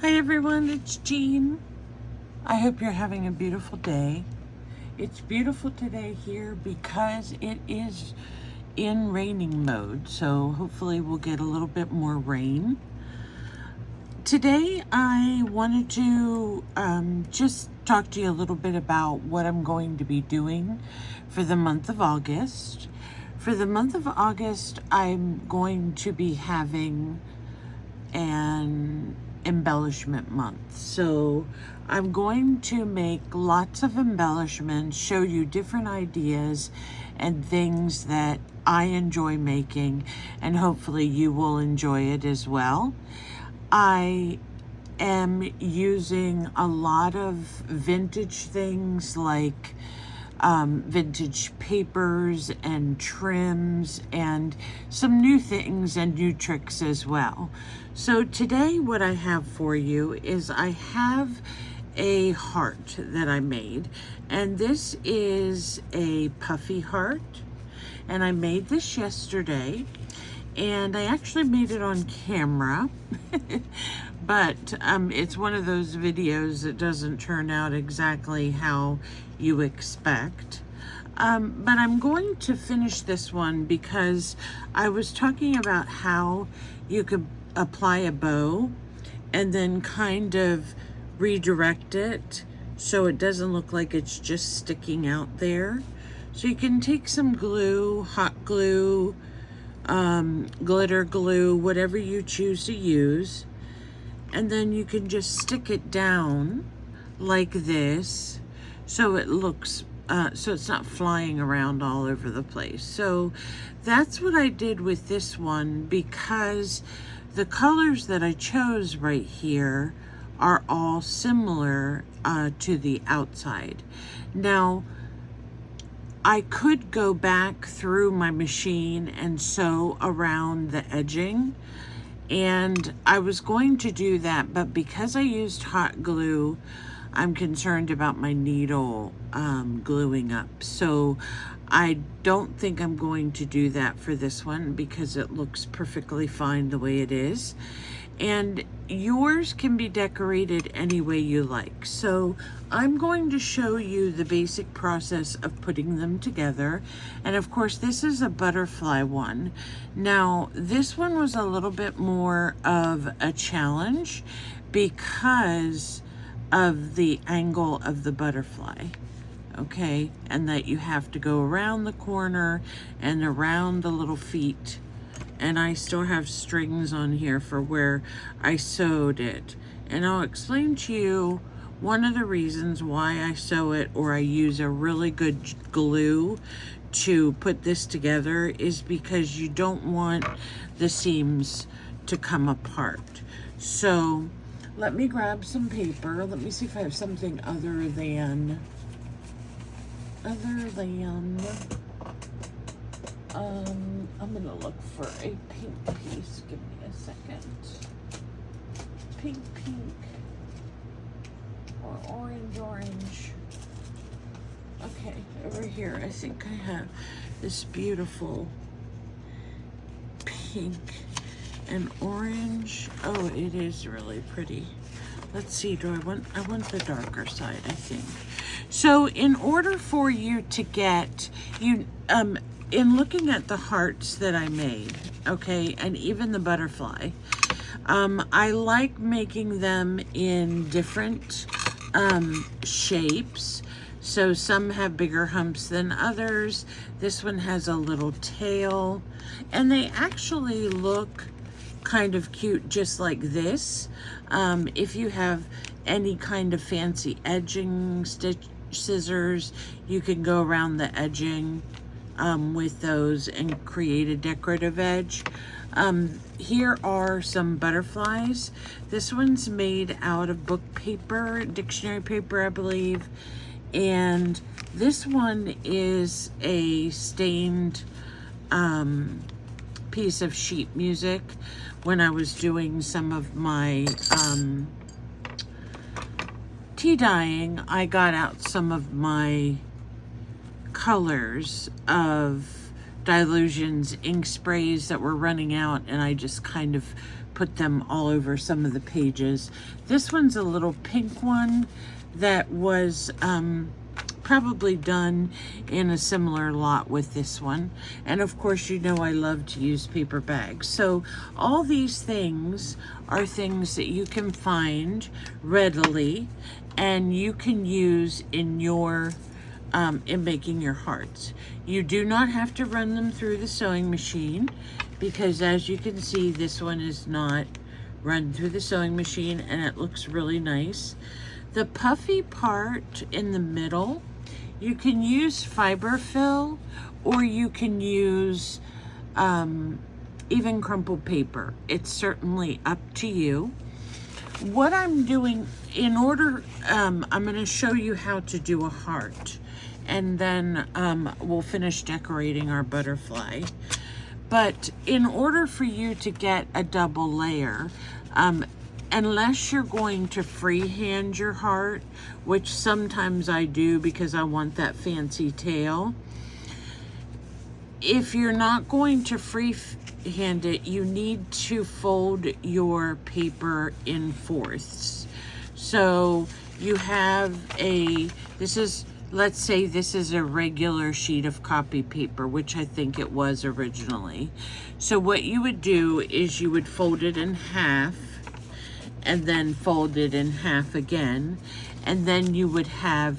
Hi everyone, it's Jean. I hope you're having a beautiful day. It's beautiful today here because it is in raining mode, so hopefully we'll get a little bit more rain. Today I wanted to just talk to you a little bit about what I'm going to be doing for the month of August. For the month of August, I'm going to be having an embellishment month. So I'm going to make lots of embellishments, show you different ideas and things that I enjoy making, and hopefully you will enjoy it as well. I am using a lot of vintage things like vintage papers and trims and some new things and new tricks as well. So today what I have for you is I have a heart that I made, and this is a puffy heart, and I made this yesterday, and I actually made it on camera but it's one of those videos that doesn't turn out exactly how you expect. But I'm going to finish this one because I was talking about how you could apply a bow and then kind of redirect it so it doesn't look like it's just sticking out there. So you can take some glue, hot glue, glitter glue, whatever you choose to use, and then you can just stick it down like this so it looks so it's not flying around all over the place. So that's what I did with this one, because the colors that I chose right here are all similar to the outside. Now I could go back through my machine and sew around the edging, and I was going to do that, but because I used hot glue, I'm concerned about my needle gluing up. So I don't think I'm going to do that for this one because it looks perfectly fine the way it is. And yours can be decorated any way you like. So I'm going to show you the basic process of putting them together. And of course, this is a butterfly one. Now, this one was a little bit more of a challenge because of the angle of the butterfly. Okay, and that you have to go around the corner and around the little feet. And I still have strings on here for where I sewed it. And I'll explain to you one of the reasons why I sew it, or I use a really good glue to put this together, is because you don't want the seams to come apart. So let me grab some paper. Let me see if I have something other than I'm gonna look for a pink piece. Give me a second. Pink, or orange. Okay, over here, I think I have this beautiful pink and orange. Oh, it is really pretty. Let's see, I want the darker side, I think. So in order for you to get, in looking at the hearts that I made, okay, and even the butterfly, I like making them in different shapes. So some have bigger humps than others. This one has a little tail, and they actually look kind of cute just like this. If you have any kind of fancy edging scissors, you can go around the edging with those and create a decorative edge. Here are some butterflies. This one's made out of book paper, dictionary paper, I believe. And this one is a stained piece of sheet music. When I was doing some of my tea dyeing, I got out some of my colors of Dylusions ink sprays that were running out, and I just kind of put them all over some of the pages. This one's a little pink one that was probably done in a similar lot with this one. And of course, you know I love to use paper bags. So all these things are things that you can find readily and you can use in your in making your hearts. You do not have to run them through the sewing machine, because as you can see, this one is not run through the sewing machine and it looks really nice. The puffy part in the middle, you can use fiber fill or you can use even crumpled paper. It's certainly up to you. What I'm doing in order, I'm going to show you how to do a heart, and then we'll finish decorating our butterfly. But in order for you to get a double layer, unless you're going to freehand your heart, which sometimes I do because I want that fancy tail, if you're not going to freehand it, you need to fold your paper in fourths. So you have let's say this is a regular sheet of copy paper, which I think it was originally. So what you would do is you would fold it in half and then fold it in half again. And then you would have,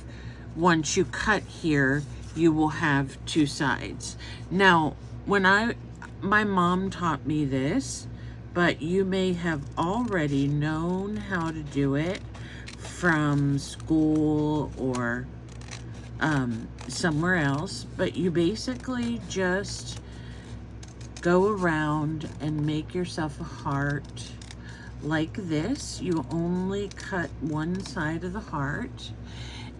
once you cut here, you will have two sides. Now, my mom taught me this, but you may have already known how to do it from school or somewhere else, but you basically just go around and make yourself a heart like this. You only cut one side of the heart,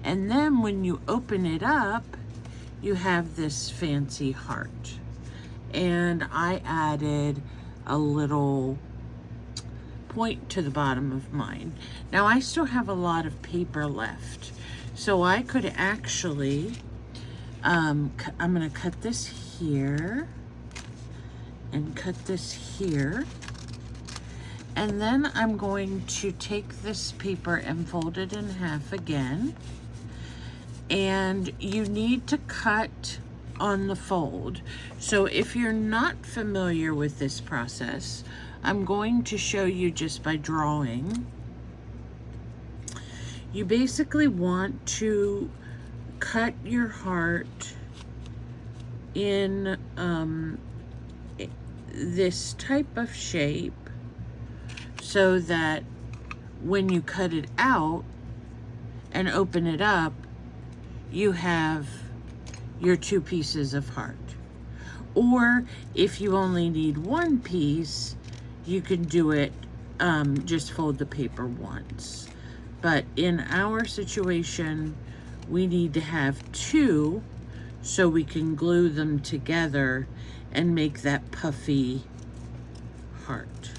and then when you open it up, you have this fancy heart. And I added a little point to the bottom of mine. Now I still have a lot of paper left, so I could actually, I'm gonna cut this here and cut this here. And then I'm going to take this paper and fold it in half again. And you need to cut on the fold. So if you're not familiar with this process, I'm going to show you just by drawing. You basically want to cut your heart in this type of shape so that when you cut it out and open it up, you have your two pieces of heart. Or if you only need one piece, you can do it, just fold the paper once. But in our situation, we need to have two so we can glue them together and make that puffy heart.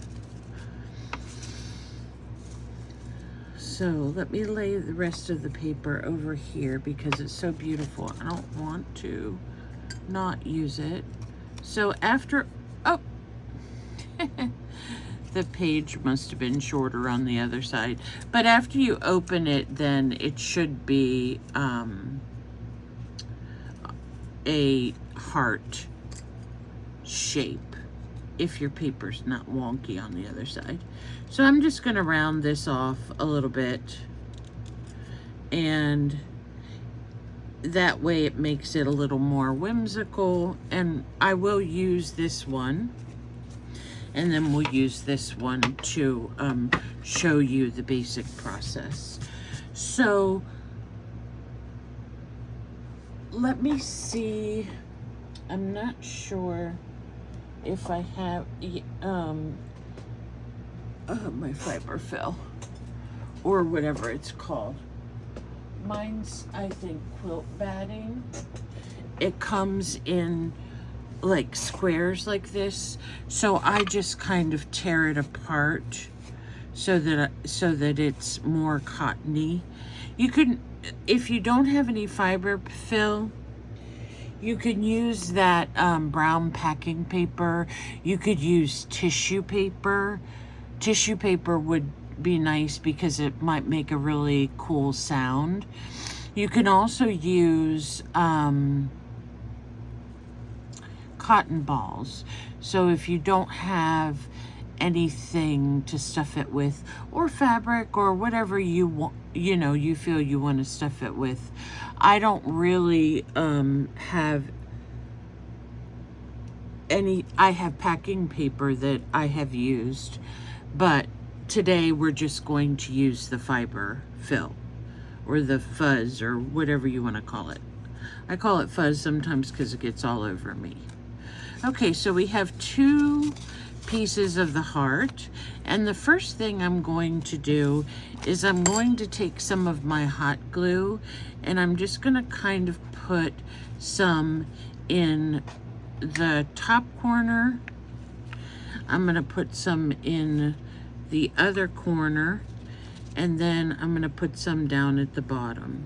So let me lay the rest of the paper over here because it's so beautiful. I don't want to not use it. So after, oh, the page must have been shorter on the other side. But after you open it, then it should be a heart shape if your paper's not wonky on the other side. So I'm just going to round this off a little bit, and that way it makes it a little more whimsical. And I will use this one, and then we'll use this one to show you the basic process. So let me see, I'm not sure if I have my fiber fill or whatever it's called. Mine's, I think, quilt batting. It comes in like squares like this, so I just kind of tear it apart so that it's more cottony. You can, if you don't have any fiber fill, you can use that brown packing paper. You could use tissue paper. tissue paper would be nice because it might make a really cool sound. You can also use cotton balls. So if you don't have anything to stuff it with, or fabric, or whatever you want, you know, you feel you want to stuff it with. I don't really have any. I have packing paper that I have used, but today we're just going to use the fiber fill, or the fuzz, or whatever you want to call it. I call it fuzz sometimes because it gets all over me. Okay, so we have 2 pieces of the heart, and the first thing I'm going to do is I'm going to take some of my hot glue, and I'm just going to kind of put some in the top corner. I'm going to put some in the other corner, and then I'm going to put some down at the bottom.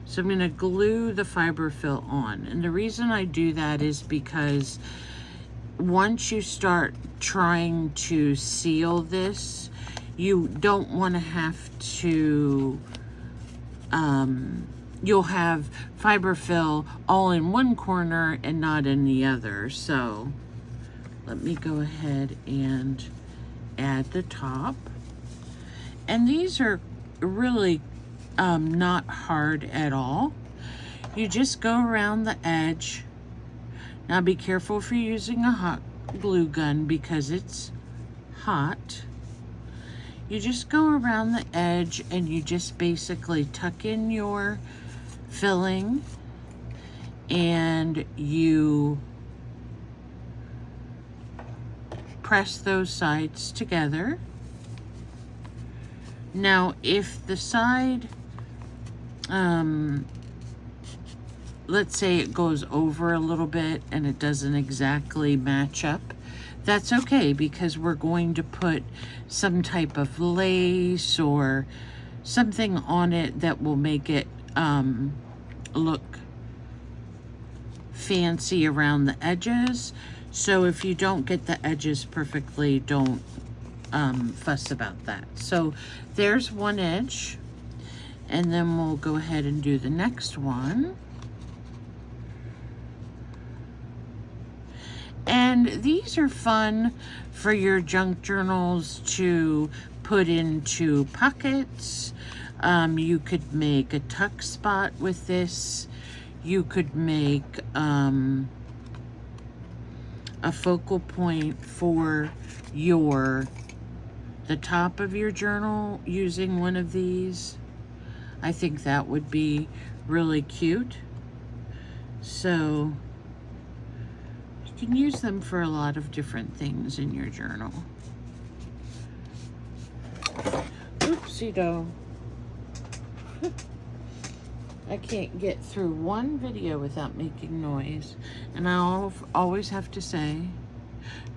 So I'm going to glue the fiber fill on, and the reason I do that is because once you start trying to seal this, you don't want to have to, you'll have fiber fill all in one corner and not in the other. So let me go ahead and add the top. And these are really not hard at all. You just go around the edge. Now be careful if you're using a hot glue gun because it's hot. You just go around the edge and you just basically tuck in your filling, and you press those sides together. Now if the side, let's say it goes over a little bit and it doesn't exactly match up, that's okay, because we're going to put some type of lace or something on it that will make it look fancy around the edges. So if you don't get the edges perfectly, don't fuss about that. So there's one edge, and then we'll go ahead and do the next one. And these are fun for your junk journals to put into pockets. You could make a tuck spot with this. You could make a focal point for the top of your journal using one of these. I think that would be really cute. So you can use them for a lot of different things in your journal. Oopsie-do. I can't get through one video without making noise. And I always have to say,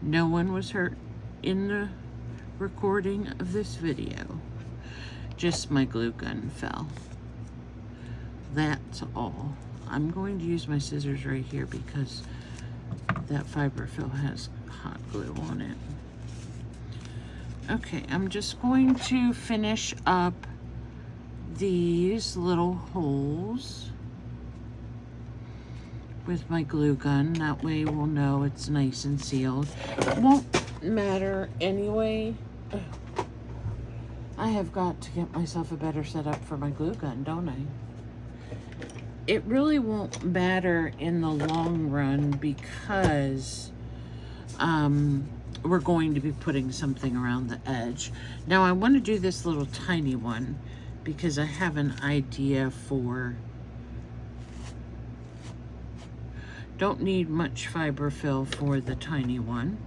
no one was hurt in the recording of this video. Just my glue gun fell. That's all. I'm going to use my scissors right here because that fiber fill has hot glue on it. Okay, I'm just going to finish up these little holes with my glue gun. That way we'll know it's nice and sealed. It won't matter anyway. I have got to get myself a better setup for my glue gun, don't I? It really won't matter in the long run because we're going to be putting something around the edge. Now I want to do this little tiny one because I have an idea for, don't need much fiber fill for the tiny one.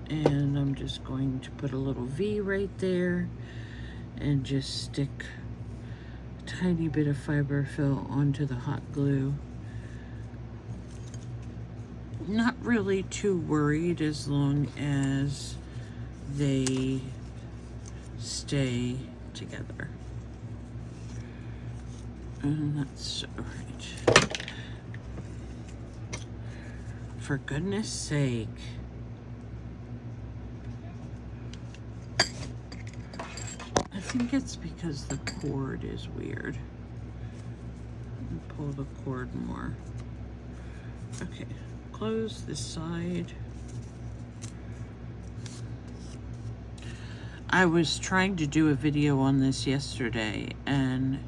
And I'm just going to put a little V right there and just stick a tiny bit of fiber fill onto the hot glue. Not really too worried as long as they stay together. And that's right. For goodness sake. think it's because the cord is weird. Pull the cord more. Okay, close this side. I was trying to do a video on this yesterday, and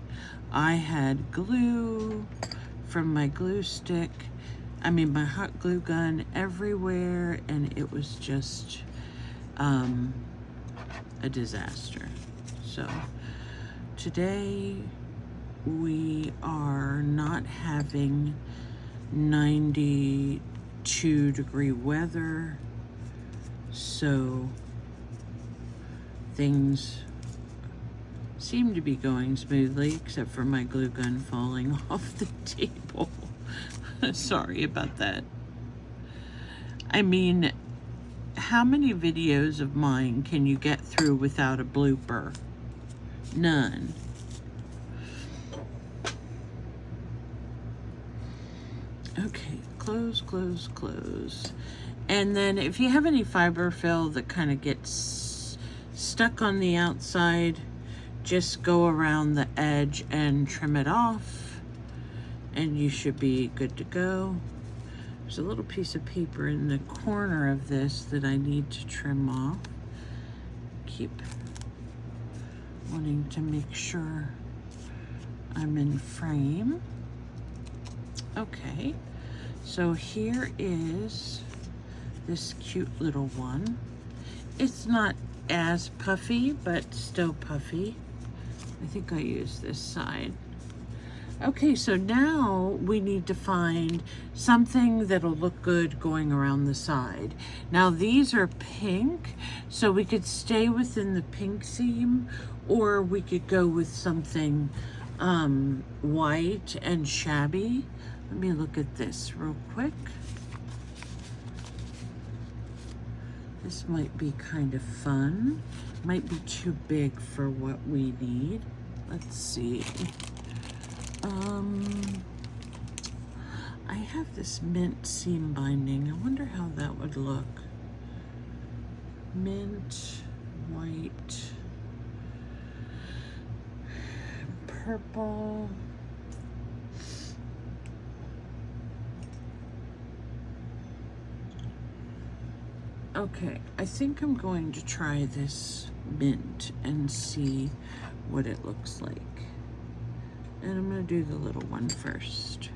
I had glue from my glue stick, my hot glue gun everywhere, and it was just a disaster. So today we are not having 92-degree weather, so things seem to be going smoothly, except for my glue gun falling off the table. Sorry about that. I mean, how many videos of mine can you get through without a blooper? None. Okay, close, close, close. And then if you have any fiber fill that kind of gets stuck on the outside, just go around the edge and trim it off, and you should be good to go. There's a little piece of paper in the corner of this that I need to trim off. Keep wanting to make sure I'm in frame. Okay, so here is this cute little one. It's not as puffy, but still puffy. I think I use this side. Okay, so now we need to find something that'll look good going around the side. Now these are pink, so we could stay within the pink seam, or we could go with something white and shabby. Let me look at this real quick. This might be kind of fun. Might be too big for what we need. Let's see. I have this mint seam binding. I wonder how that would look. Mint, white, purple. Okay, I think I'm going to try this mint and see what it looks like. And I'm going to do the little one first.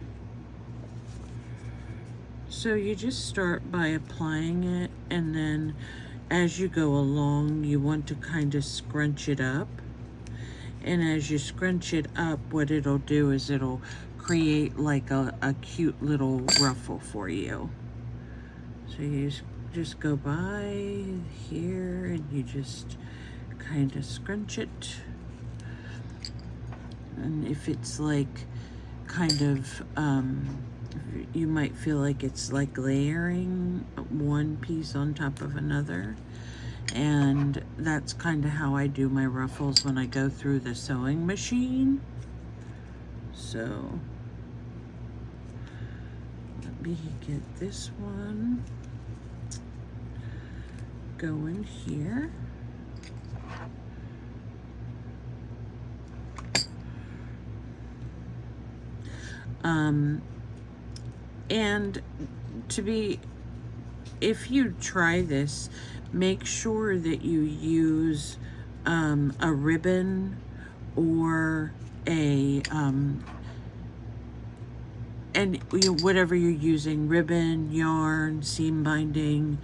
So you just start by applying it, and then as you go along, you want to kind of scrunch it up. And as you scrunch it up, what it'll do is it'll create like a cute little ruffle for you. So you just go by here and you just kind of scrunch it. And if it's like kind of, you might feel like it's like layering one piece on top of another. And that's kind of how I do my ruffles when I go through the sewing machine. So let me get this one going here. And if you try this, make sure that you use a ribbon or whatever you're using, ribbon, yarn, seam binding,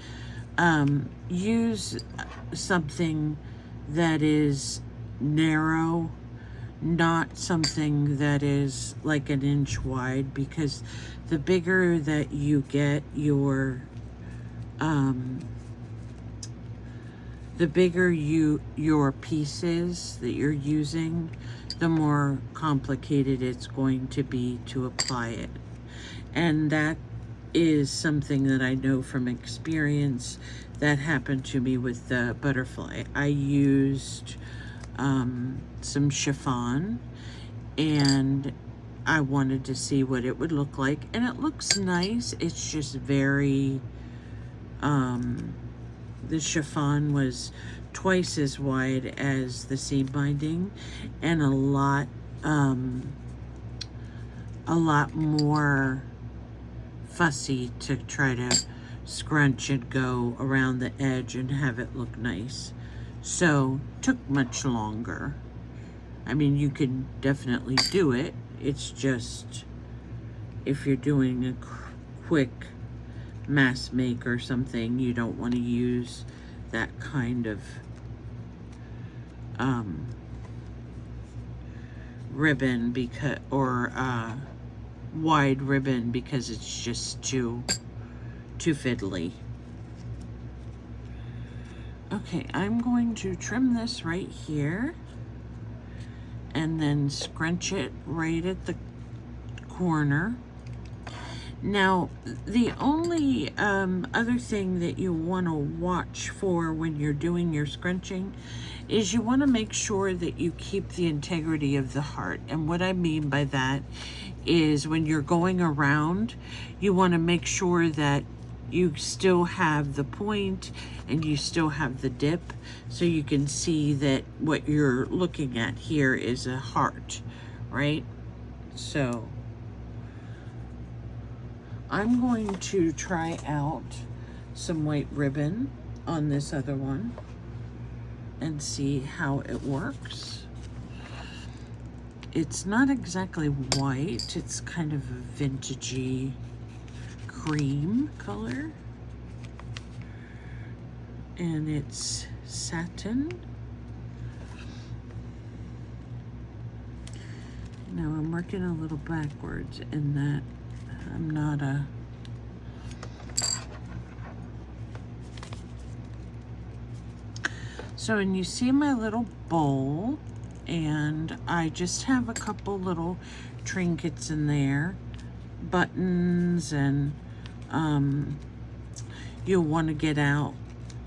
use something that is narrow, not something that is like an inch wide, because the bigger that you get your the bigger your pieces that you're using, the more complicated it's going to be to apply it. And that is something that I know from experience that happened to me with the butterfly. I used some chiffon, and I wanted to see what it would look like, and it looks nice. It's just very the chiffon was twice as wide as the seam binding, and a lot more fussy to try to scrunch and go around the edge and have it look nice. So took much longer. I mean, you can definitely do it. It's just if you're doing a quick mass make or something, you don't want to use that kind of ribbon because wide ribbon, because it's just too fiddly. Okay, I'm going to trim this right here and then scrunch it right at the corner. Now, the only other thing that you want to watch for when you're doing your scrunching is you want to make sure that you keep the integrity of the heart. And what I mean by that is when you're going around, you want to make sure that you still have the point and you still have the dip, so you can see that what you're looking at here is a heart, right? So I'm going to try out some white ribbon on this other one and see how it works. It's not exactly white, it's kind of a vintagey cream color, and it's satin. Now I'm working a little backwards in that I'm not a so, and you see my little bowl, and I just have a couple little trinkets in there, buttons, and you'll want to get out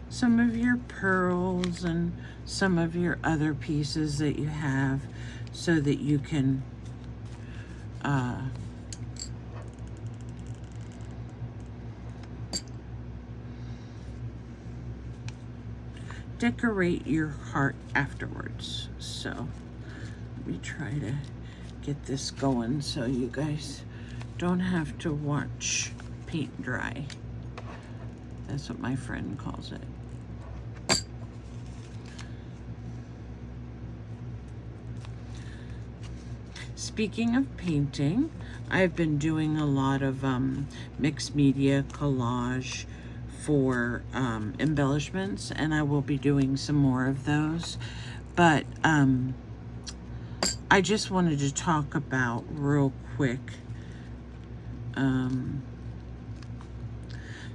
some of your pearls and some of your other pieces that you have so that you can decorate your heart afterwards. So let me try to get this going so you guys don't have to watch paint dry. That's what my friend calls it. Speaking of painting, I've been doing a lot of mixed media collage for embellishments, and I will be doing some more of those. But I just wanted to talk about real quick.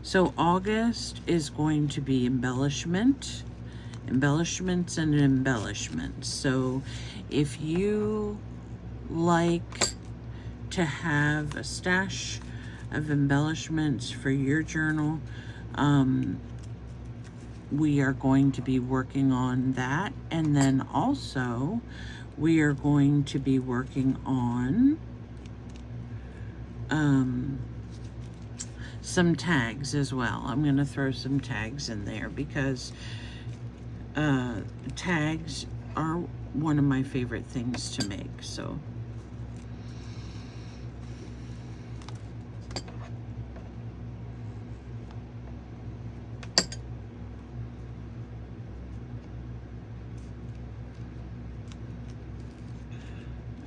So August is going to be embellishments and embellishments. So if you like to have a stash of embellishments for your journal, we are going to be working on that. And then also we are going to be working on some tags as well. I'm going to throw some tags in there because tags are one of my favorite things to make. So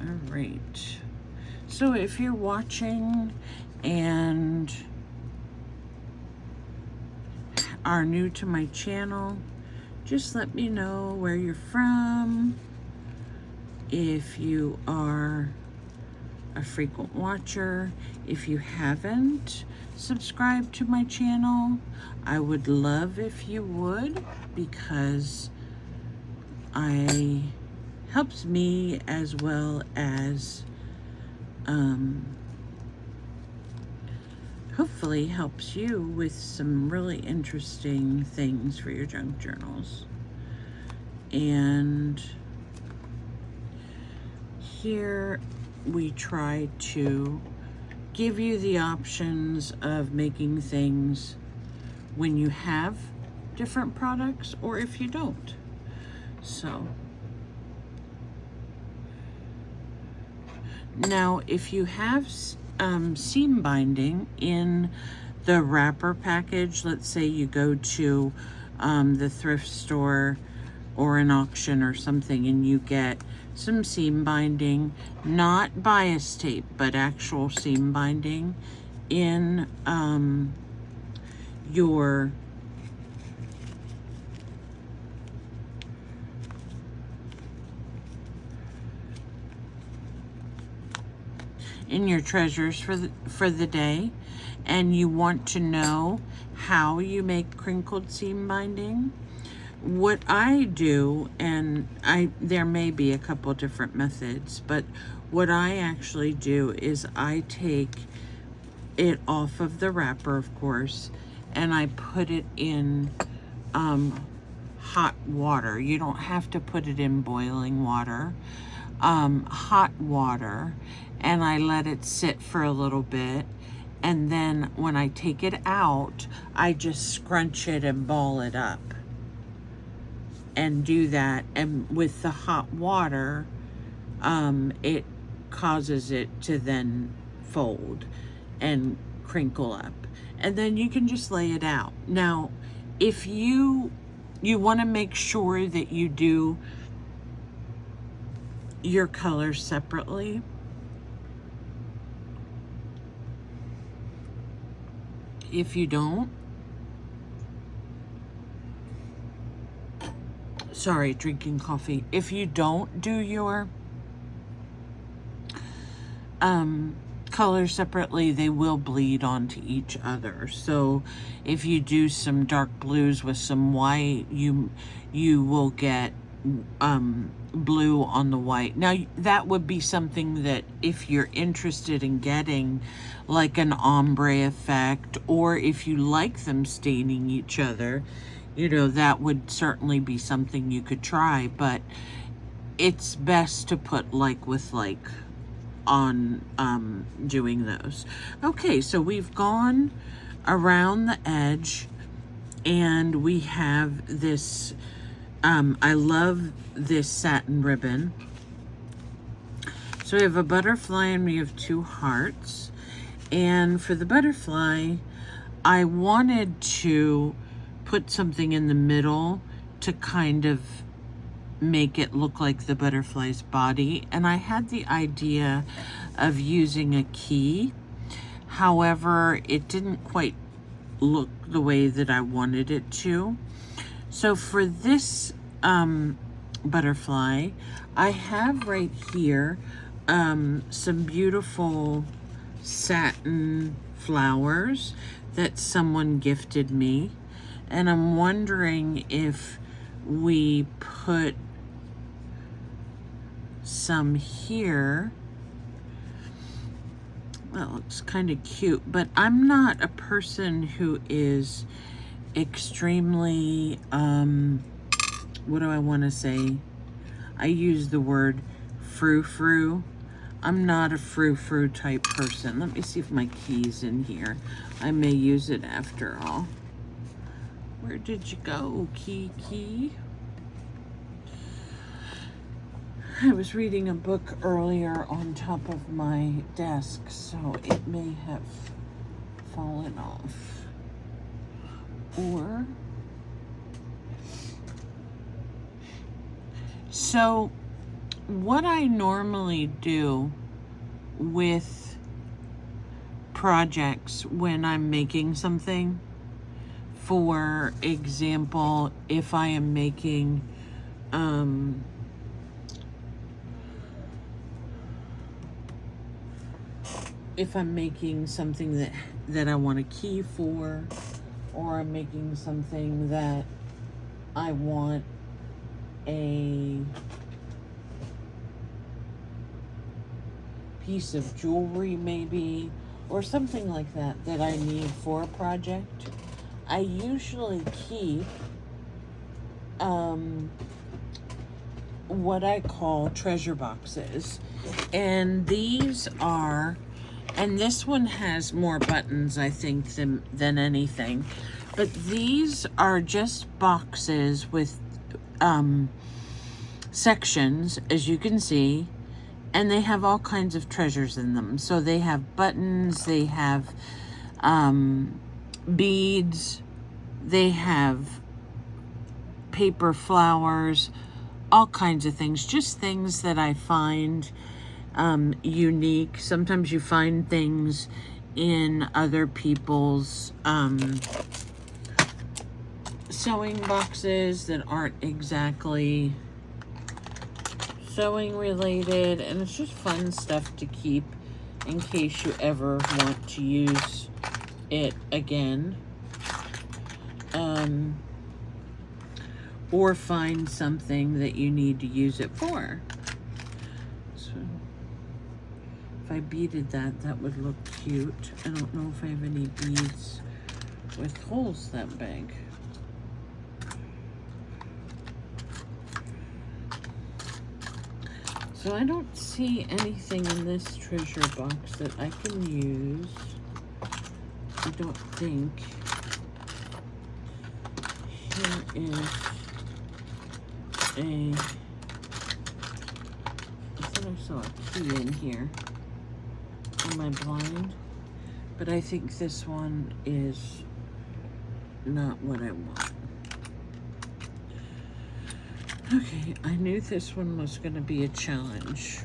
all right. So if you're watching and are new to my channel, just let me know where you're from. If you are a frequent watcher, if you haven't subscribed to my channel, I would love if you would, because it helps me as well as hopefully helps you with some really interesting things for your junk journals. And here we try to give you the options of making things when you have different products or if you don't. So now if you have seam binding in the wrapper package, let's say you go to the thrift store or an auction or something and you get some seam binding, not bias tape, but actual seam binding in your treasures for the day, and you want to know how you make crinkled seam binding, what I do, and there may be a couple different methods, but what I actually do is I take it off of the wrapper, of course, and I put it in hot water. You don't have to put it in boiling water. Hot water, and I let it sit for a little bit, and then when I take it out, I just scrunch it and ball it up and do that. And with the hot water, it causes it to then fold and crinkle up, and then you can just lay it out. Now if you want to make sure that you do your colors separately. If you don't, sorry, drinking coffee. If you don't do your colors separately, they will bleed onto each other. So if you do some dark blues with some white, you will get blue on the white. Now that would be something that if you're interested in getting like an ombre effect, or if you like them staining each other, you know, that would certainly be something you could try, but it's best to put like with like on doing those. Okay, so we've gone around the edge and we have this I love this satin ribbon. So we have a butterfly and we have two hearts. And for the butterfly, I wanted to put something in the middle to kind of make it look like the butterfly's body. And I had the idea of using a key. However, it didn't quite look the way that I wanted it to. So for this butterfly, I have right here some beautiful satin flowers that someone gifted me. And I'm wondering if we put some here. Well, it's kind of cute, but I'm not a person who is extremely, what do I want to say? I use the word frou-frou. I'm not a frou-frou type person. Let me see if my key's in here. I may use it after all. Where did you go, key? I was reading a book earlier on top of my desk, so it may have fallen off. Or, so what I normally do with projects when I'm making something, for example, if I am making something that I want a key for, or I'm making something that I want a piece of jewelry maybe, or something like that that I need for a project, I usually keep what I call treasure boxes. And these are, and this one has more buttons, I think, than anything. But these are just boxes with sections, as you can see, and they have all kinds of treasures in them. So they have buttons, they have beads, they have paper flowers, all kinds of things, just things that I find unique. Sometimes you find things in other people's sewing boxes that aren't exactly sewing related, and it's just fun stuff to keep in case you ever want to use it again, or find something that you need to use it for. So if I beaded that, that would look cute. I don't know if I have any beads with holes that big. So I don't see anything in this treasure box that I can use. I don't think. Here is I thought I saw a key in here. Am I blind? But I think this one is not what I want. Okay, I knew this one was going to be a challenge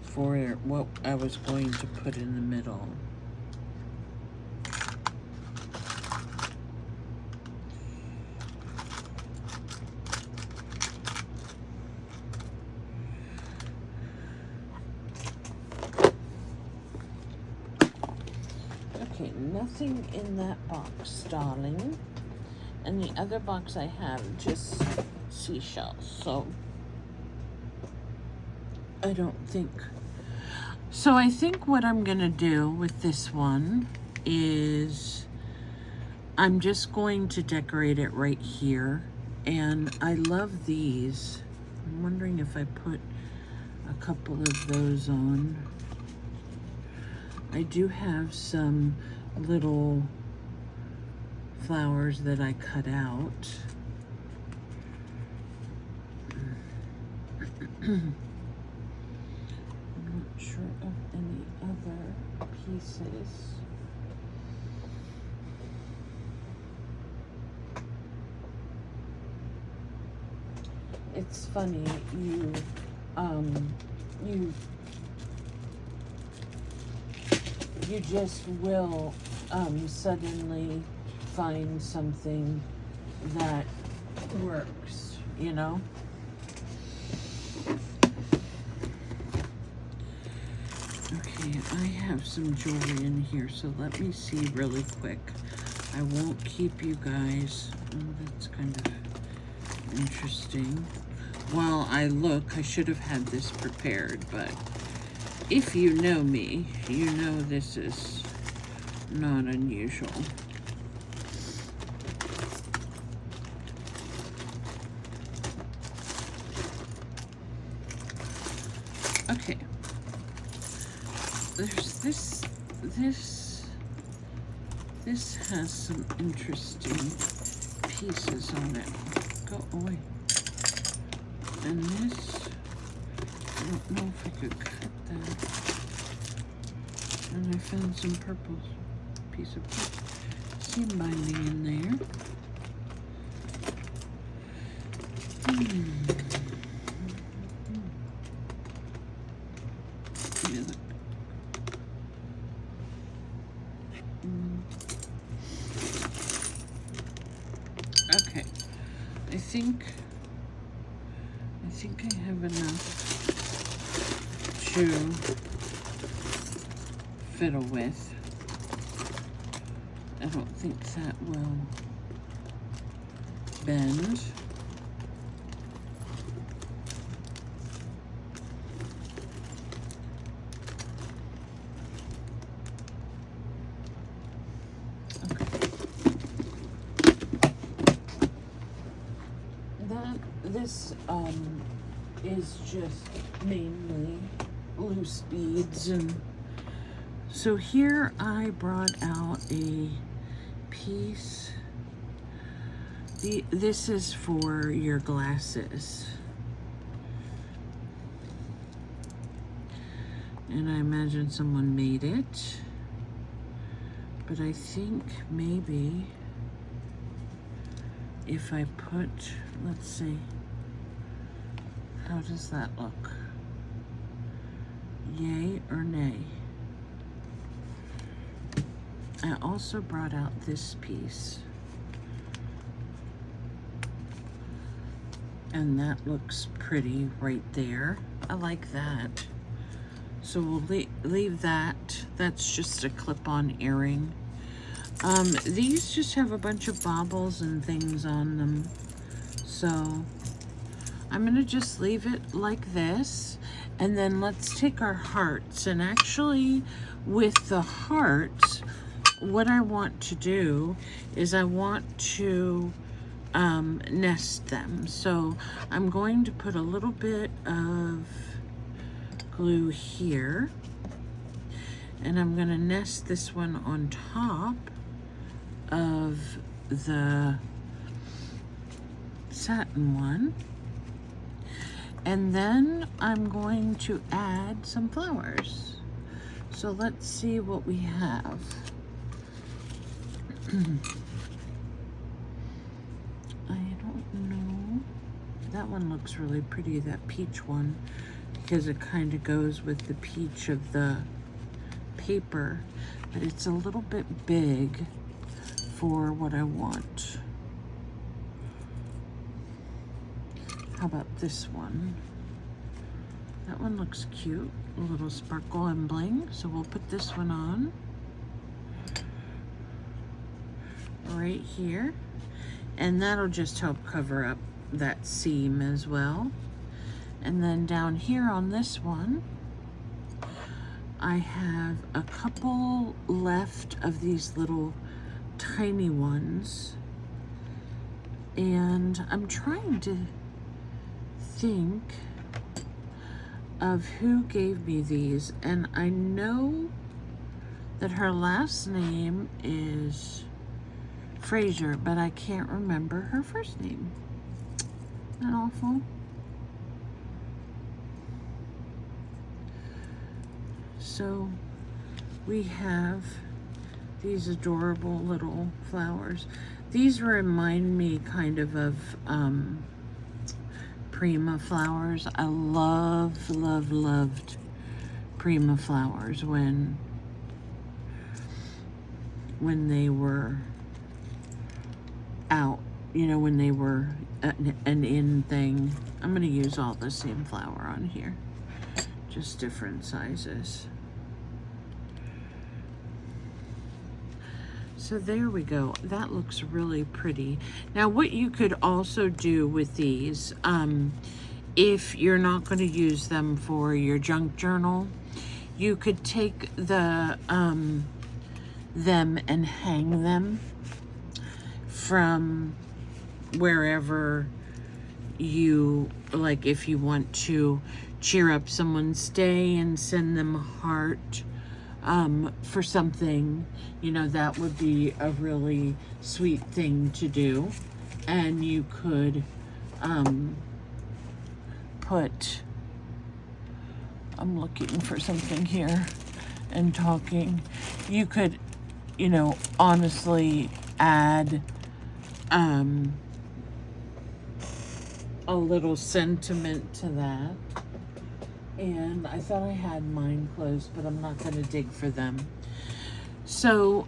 for what I was going to put in the middle. Okay, nothing in that box, darling. And the other box I have just seashells, so I don't think. So I think what I'm gonna do with this one is I'm just going to decorate it right here. And I love these. I'm wondering if I put a couple of those on. I do have some little flowers that I cut out. I'm not sure of any other pieces. It's funny, you just will suddenly find something that works, you know? Okay, I have some jewelry in here, so let me see really quick. I won't keep you guys. Oh, that's kind of interesting. While I look, I should have had this prepared, but if you know me, you know this is not unusual. Okay, there's this has some interesting pieces on it. Go away. And this, I don't know if I could cut that. And I found some purple piece of seam binding in there. Okay, I think I have enough to fiddle with. I don't think that will bend. This is just mainly loose beads, and so here I brought out a piece. This is for your glasses. And I imagine someone made it. But I think maybe if I put, let's see, how does that look? Yay or nay? I also brought out this piece. And that looks pretty right there. I like that. So we'll leave that. That's just a clip-on earring. These just have a bunch of baubles and things on them. So I'm gonna just leave it like this. And then let's take our hearts. And actually with the hearts, what I want to do is I want to nest them. So I'm going to put a little bit of glue here, and I'm going to nest this one on top of the satin one, and then I'm going to add some flowers. So let's see what we have. I don't know. That one looks really pretty, that peach one, because it kind of goes with the peach of the paper, but it's a little bit big for what I want. How about this one? That one looks cute, a little sparkle and bling, so we'll put this one on right here, and that'll just help cover up that seam as well. And then down here on this one, I have a couple left of these little tiny ones, and I'm trying to think of who gave me these, and I know that her last name is Fraser, but I can't remember her first name. Isn't that awful? So we have these adorable little flowers. These remind me kind of Prima flowers. I loved Prima flowers when they were out, you know, when they were an in thing. I'm gonna use all the same flower on here, just different sizes. So there we go. That looks really pretty. Now what you could also do with these, if you're not going to use them for your junk journal, you could take the them and hang them from wherever you like. If you want to cheer up someone's day and send them a heart for something, you know, that would be a really sweet thing to do. And you could put, I'm looking for something here and talking, you could, you know, honestly add a little sentiment to that. And I thought I had mine closed, but I'm not going to dig for them. So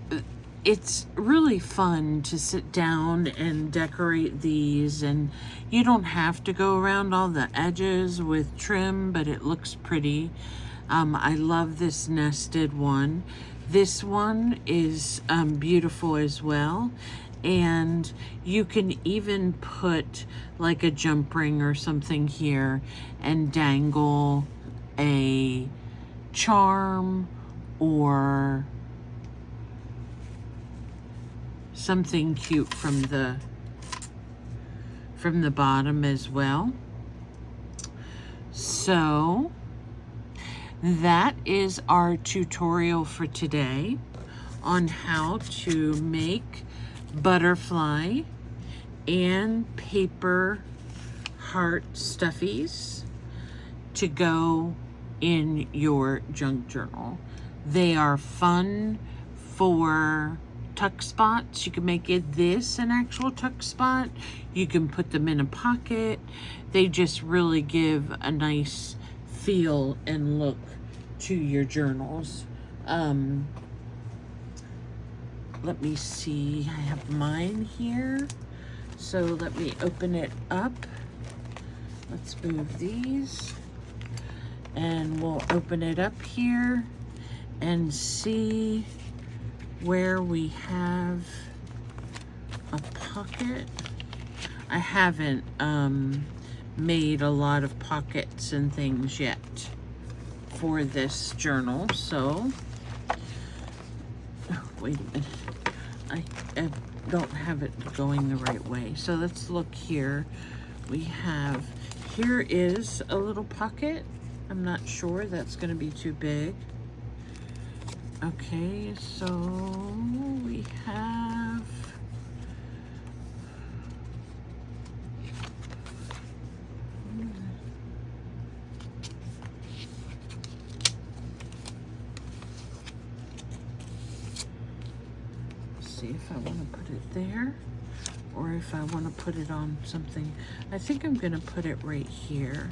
it's really fun to sit down and decorate these, and you don't have to go around all the edges with trim, but it looks pretty. I love this nested one. This one is beautiful as well. And you can even put like a jump ring or something here and dangle a charm or something cute from the bottom as well. So that is our tutorial for today on how to make butterfly and paper heart stuffies to go in your junk journal. They are fun for tuck spots. You can make this an actual tuck spot. You can put them in a pocket. They just really give a nice feel and look to your journals. Let me see, I have mine here. So let me open it up. Let's move these. And we'll open it up here and see where we have a pocket. I haven't made a lot of pockets and things yet for this journal, so wait a minute, I don't have it going the right way. So let's look here. We have, here is a little pocket. I'm not sure that's going to be too big. Okay, so we have, see if I want to put it there or if I want to put it on something. I think I'm going to put it right here.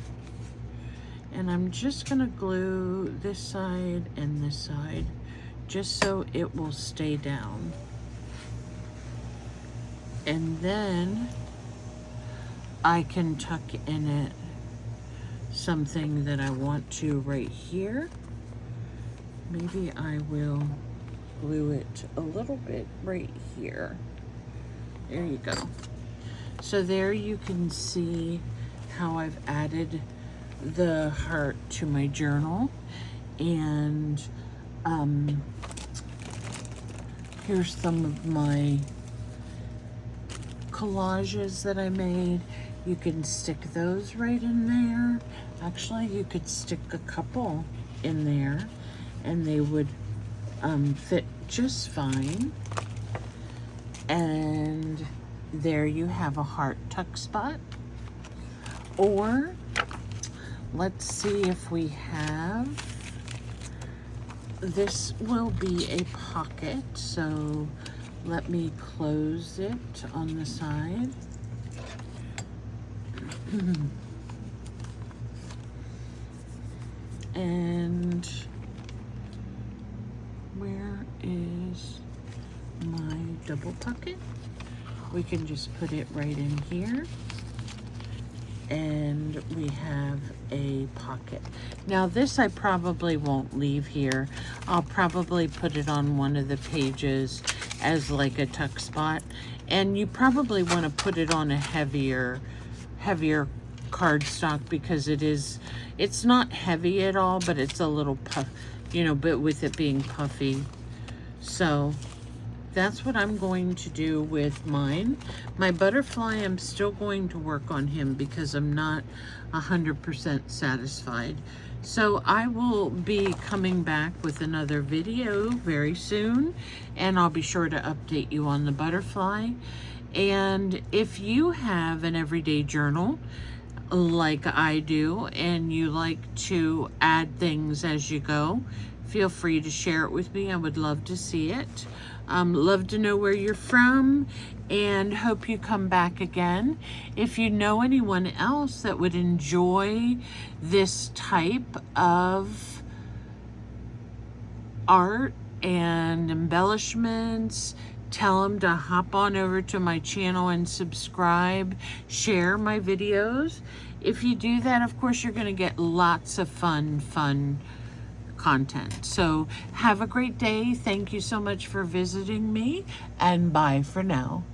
And I'm just going to glue this side and this side just so it will stay down. And then I can tuck in it something that I want to right here. Maybe I will glue it a little bit right here. There you go. So there you can see how I've added the heart to my journal. And here's some of my collages that I made. You can stick those right in there. Actually, you could stick a couple in there and they would fit just fine. And there you have a heart tuck spot. Or let's see if we have, this will be a pocket, so let me close it on the side. And where is my double pocket? We can just put it right in here. And we have a pocket. Now this I probably won't leave here. I'll probably put it on one of the pages as like a tuck spot. And you probably want to put it on a heavier cardstock because it's not heavy at all, but it's a little puff, you know, but with it being puffy. So that's what I'm going to do with mine. My butterfly, I'm still going to work on him because I'm not 100% satisfied. So I will be coming back with another video very soon, and I'll be sure to update you on the butterfly. And if you have an everyday journal like I do, and you like to add things as you go, feel free to share it with me. I would love to see it. Love to know where you're from, and hope you come back again. If you know anyone else that would enjoy this type of art and embellishments, tell them to hop on over to my channel and subscribe, share my videos. If you do that, of course, you're going to get lots of fun content. So have a great day. Thank you so much for visiting me, and bye for now.